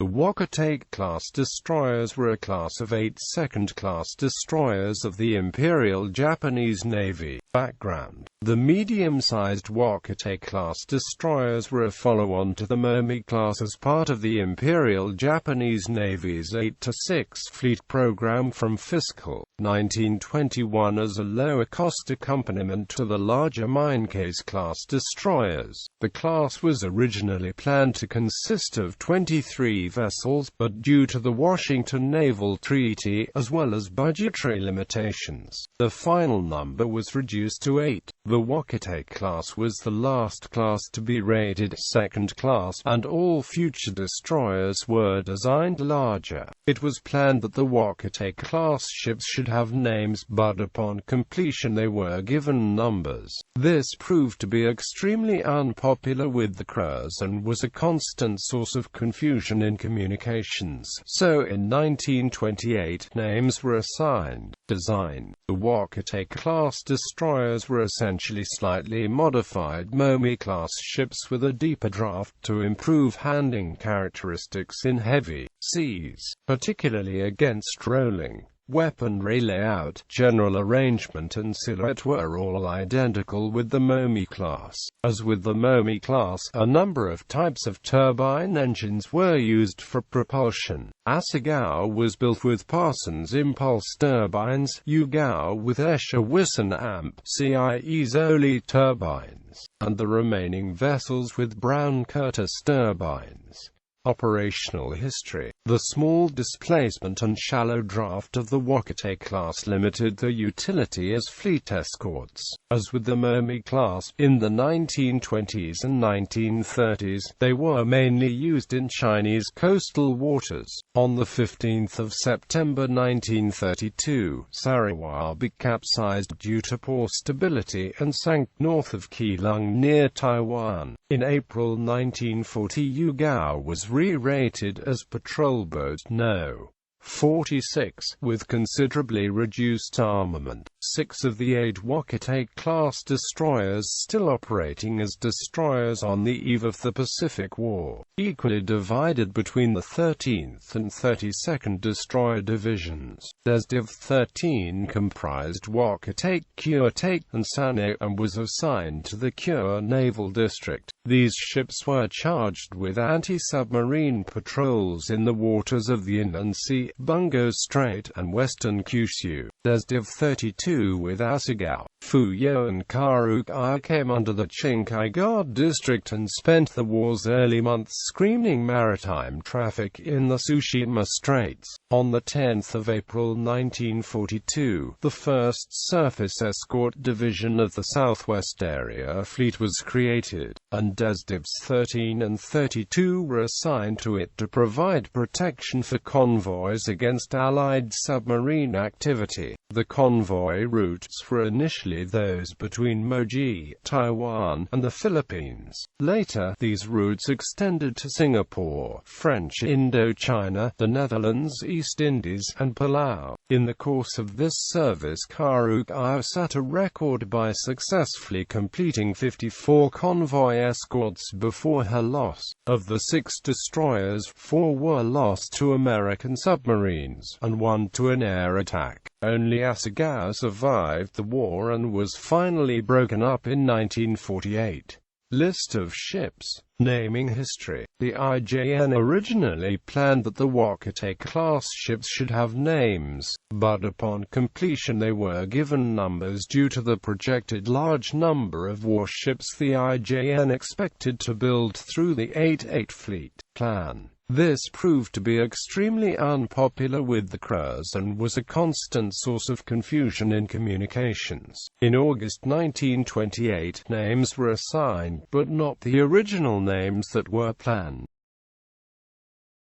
The Wakatake-class destroyers were a class of 8 second-class destroyers of the Imperial Japanese Navy. Background: the medium-sized Wakatake-class destroyers were a follow-on to the Momi-class as part of the Imperial Japanese Navy's 8-6 fleet program from fiscal 1921 as a lower-cost accompaniment to the larger Minecase-class destroyers. The class was originally planned to consist of 23 vessels, but due to the Washington Naval Treaty, as well as budgetary limitations, the final number was reduced to 8. The Wakatake-class was the last class to be rated second class, and all future destroyers were designed larger. It was planned that the Wakatake-class ships should have names, but upon completion they were given numbers. This proved to be extremely unpopular with the crews and was a constant source of confusion in communications. So in 1928, names were assigned. Design: the Wakatake-class destroyers were essentially slightly modified Momi-class ships with a deeper draft to improve handling characteristics in heavy seas, particularly against rolling. Weaponry layout, general arrangement and silhouette were all identical with the Momi-class. As with the Momi-class, a number of types of turbine engines were used for propulsion. Asagao was built with Parsons impulse turbines, Yugao with Escher-Wison amp CIE-Zoli turbines, and the remaining vessels with Brown-Curtis turbines. Operational history: the small displacement and shallow draft of the Wakatake-class limited their utility as fleet escorts. As with the Momi-class, in the 1920s and 1930s, they were mainly used in Chinese coastal waters. On 15 September 1932, Sariwabi capsized due to poor stability and sank north of Keelung near Taiwan. In April 1940, Yugao was re-rated as patrol boat No. 46, with considerably reduced armament. 6 of the 8 Wakatake-class destroyers still operating as destroyers on the eve of the Pacific War, equally divided between the 13th and 32nd Destroyer Divisions. Desdiv 13 comprised Wakatake, Kyoto, and Sane, and was assigned to the Kure Naval District. These ships were charged with anti-submarine patrols in the waters of the Inland Sea, Bungo Strait, and western Kyushu. Desdiv 32 with Asagao, Fuyo and Karukai came under the Chinkai Guard District and spent the war's early months screening maritime traffic in the Tsushima Straits. On 10 April 1942, the 1st Surface Escort Division of the Southwest Area Fleet was created, and Desdivs 13 and 32 were assigned to it to provide protection for convoys against Allied submarine activity. The convoy routes were initially those between Moji, Taiwan, and the Philippines. Later, these routes extended to Singapore, French Indochina, the Netherlands, East Indies, and Palau. In the course of this service, Karukai set a record by successfully completing 54 convoy escorts before her loss. Of the 6 destroyers, 4 were lost to American submarines, and 1 to an air attack. Only Asagao survived the war and was finally broken up in 1948. List of ships. Naming history. The IJN originally planned that the Wakatake-class ships should have names, but upon completion they were given numbers due to the projected large number of warships the IJN expected to build through the 8-8 fleet plan. This proved to be extremely unpopular with the crews and was a constant source of confusion in communications. In August 1928, names were assigned, but not the original names that were planned.